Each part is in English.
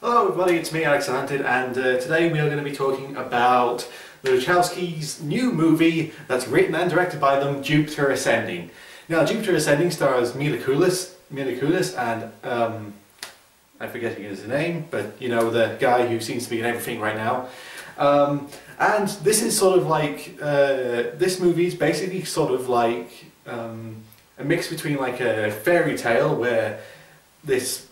Hello everybody, it's me, Alex Hunted, and today we are going to be talking about the Wachowskis' new movie that's written and directed by them, Jupiter Ascending. Now, Jupiter Ascending stars Mila Kunis and, I'm forgetting his name, but you know, the guy who seems to be in everything right now. And this is sort of like, this movie is basically sort of like a mix between like a fairy tale where this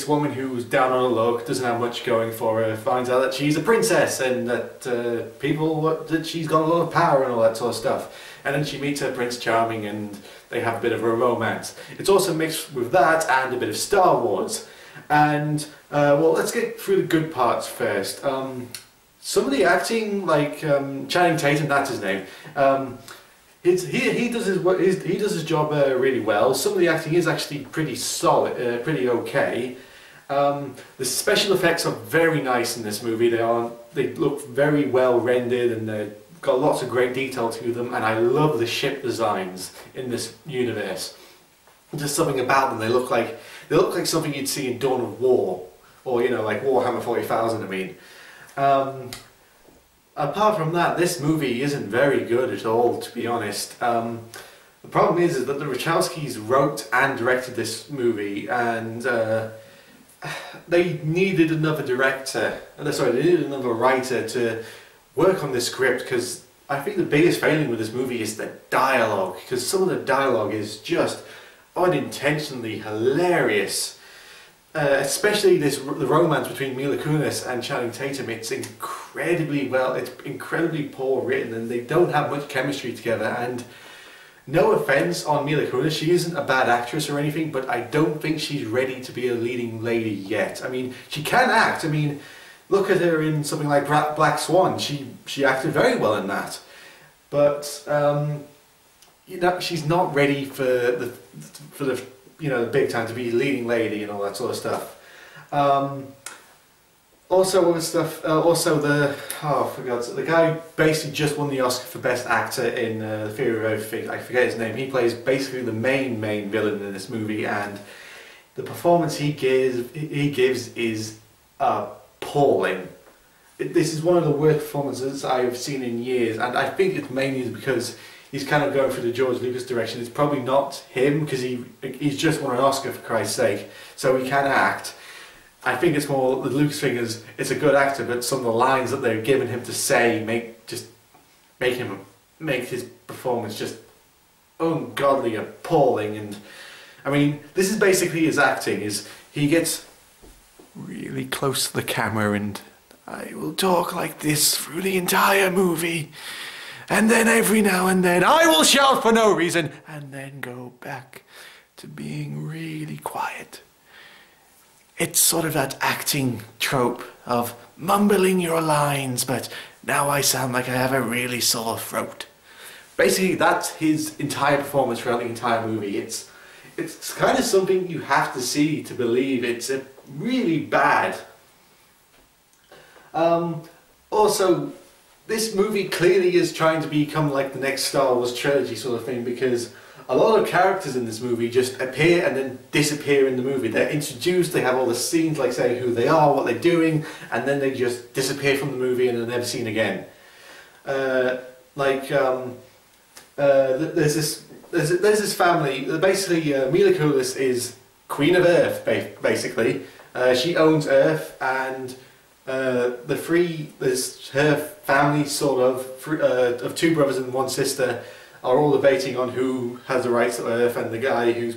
woman who's down on her luck, doesn't have much going for her, finds out that she's a princess and that that she's got a lot of power and all that sort of stuff. And then she meets her Prince Charming and they have a bit of a romance. It's also mixed with that and a bit of Star Wars. And well, let's get through the good parts first. Some of the acting, like Channing Tatum, that's his name. He does his job really well. Some of the acting is actually pretty solid, pretty okay. The special effects are very nice in this movie. They look very well rendered and they've got lots of great detail to them. And I love the ship designs in this universe. Just something about them. They look like something you'd see in Dawn of War, or you know, like Warhammer 40,000. I mean. Apart from that, this movie isn't very good at all, to be honest. The problem is that the Wachowskis wrote and directed this movie, and they needed another director. They needed another writer to work on this script, because I think the biggest failing with this movie is the dialogue, because some of the dialogue is just unintentionally hilarious. Especially the romance between Mila Kunis and Channing Tatum. It's incredibly poor written, and they don't have much chemistry together. And no offense on Mila Kunis, she isn't a bad actress or anything, but I don't think she's ready to be a leading lady yet. I mean, she can act. I mean, look at her in something like Black Swan. She acted very well in that, but you know, she's not ready for the you know, the big time, to be leading lady and all that sort of stuff. Also other stuff, the guy basically just won the Oscar for Best Actor in The Fear of Everything. I forget his name. He plays basically the main villain in this movie, and the performance he gives is appalling. This is one of the worst performances I've seen in years, and I think it's mainly because he's kind of going through the George Lucas direction. It's probably not him, because he's just won an Oscar, for Christ's sake, so he can act. I think it's more the Lucas thing is, it's a good actor, but some of the lines that they're giving him to say make his performance just ungodly, appalling. And I mean, this is basically his acting. He gets really close to the camera and I will talk like this through the entire movie. And then every now and then I will shout for no reason and then go back to being really quiet. It's sort of that acting trope of mumbling your lines, but now I sound like I have a really sore throat. Basically, that's his entire performance throughout the entire movie. It's kind of something you have to see to believe. It's really bad. Also, this movie clearly is trying to become like the next Star Wars trilogy sort of thing, because a lot of characters in this movie just appear and then disappear in the movie. They're introduced, they have all the scenes like saying who they are, what they're doing, and then they just disappear from the movie and they're never seen again. There's this family. Basically, Mila Kunis is Queen of Earth. Basically, she owns Earth, and there's her family sort of two brothers and one sister are all debating on who has the rights to Earth, and the guy who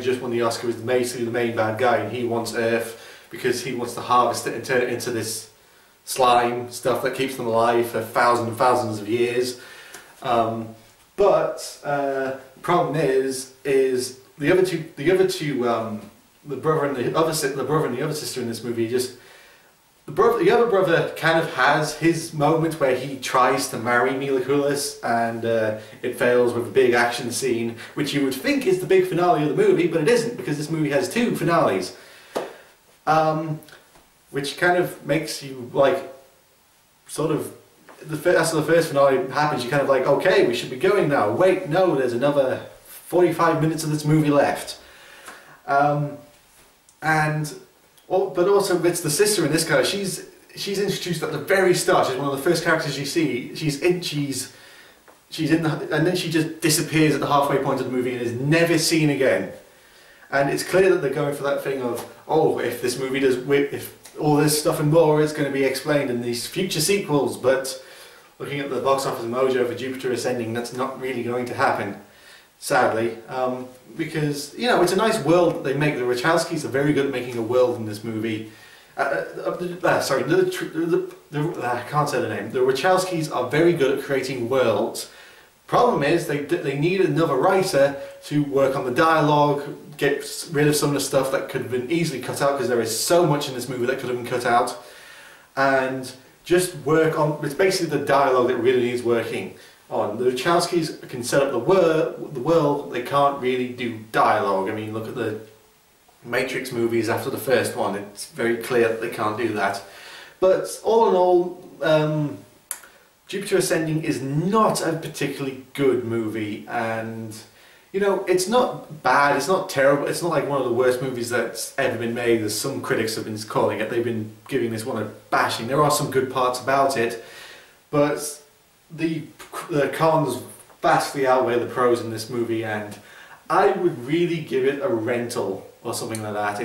just won the Oscar is basically the main bad guy, and he wants Earth because he wants to harvest it and turn it into this slime stuff that keeps them alive for thousands and thousands of years. But the problem is the brother and the other sister in this movie just. The other brother kind of has his moment where he tries to marry Mila Kunis, and it fails with a big action scene, which you would think is the big finale of the movie, but it isn't, because this movie has two finales. Which kind of makes you like, sort of, after the first finale happens, you're kind of like, okay, we should be going now. Wait, no, there's another 45 minutes of this movie left. And But also it's the sister in this guy. She's introduced at the very start. She's one of the first characters you see. She's in the, and then she just disappears at the halfway point of the movie and is never seen again. And it's clear that they're going for that thing of, oh, if this movie does, if all this stuff and more is going to be explained in these future sequels. But looking at the box office mojo for Jupiter Ascending, that's not really going to happen, sadly, because, you know, it's a nice world that they make. The Wachowskis are very good at making a world in this movie. Sorry, I can't say the name. The Wachowskis are very good at creating worlds. Problem is, they need another writer to work on the dialogue, get rid of some of the stuff that could have been easily cut out, because there is so much in this movie that could have been cut out, and just work on, it's basically the dialogue that really needs working on. The Wachowskis can set up the world, they can't really do dialogue. I mean, look at the Matrix movies after the first one, it's very clear that they can't do that. But all in all, Jupiter Ascending is not a particularly good movie, and you know, it's not bad, it's not terrible, it's not like one of the worst movies that's ever been made, as some critics have been calling it. They've been giving this one a bashing. There are some good parts about it, but the cons vastly outweigh the pros in this movie, and I would really give it a rental or something like that.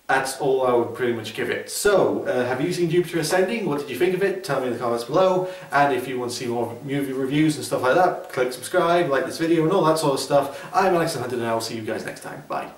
That's all I would pretty much give it. So, have you seen Jupiter Ascending? What did you think of it? Tell me in the comments below. And if you want to see more movie reviews and stuff like that, click subscribe, like this video and all that sort of stuff. I'm Alex the Hunter and I will see you guys next time. Bye.